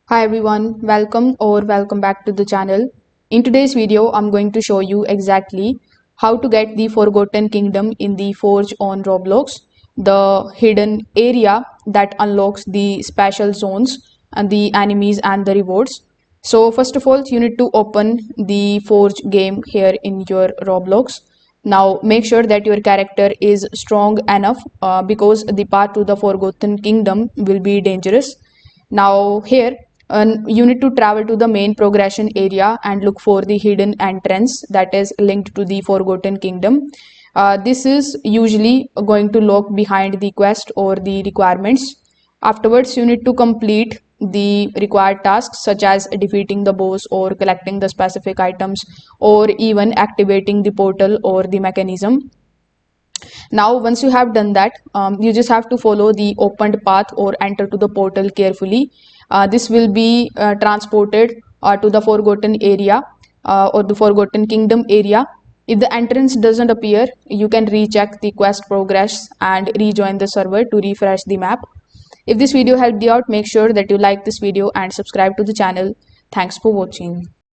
Hi everyone, welcome back to the channel. In today's video, I'm going to show you exactly how to get the Forgotten Kingdom in the Forge on Roblox, the hidden area that unlocks the special zones and the enemies and the rewards. So first of all, you need to open the Forge game here in your Roblox. Now make sure that your character is strong enough because the path to the Forgotten Kingdom will be dangerous. Now here you need to travel to the main progression area and look for the hidden entrance that is linked to the Forgotten Kingdom. This is usually going to lock behind the quest or the requirements. Afterwards, you need to complete the required tasks such as defeating the boss or collecting the specific items or even activating the portal or the mechanism. Now, once you have done that, you just have to follow the opened path or enter to the portal carefully. This will be transported to the forgotten area or the forgotten kingdom area. If the entrance doesn't appear, you can recheck the quest progress and rejoin the server to refresh the map. If this video helped you out, make sure that you like this video and subscribe to the channel. Thanks for watching.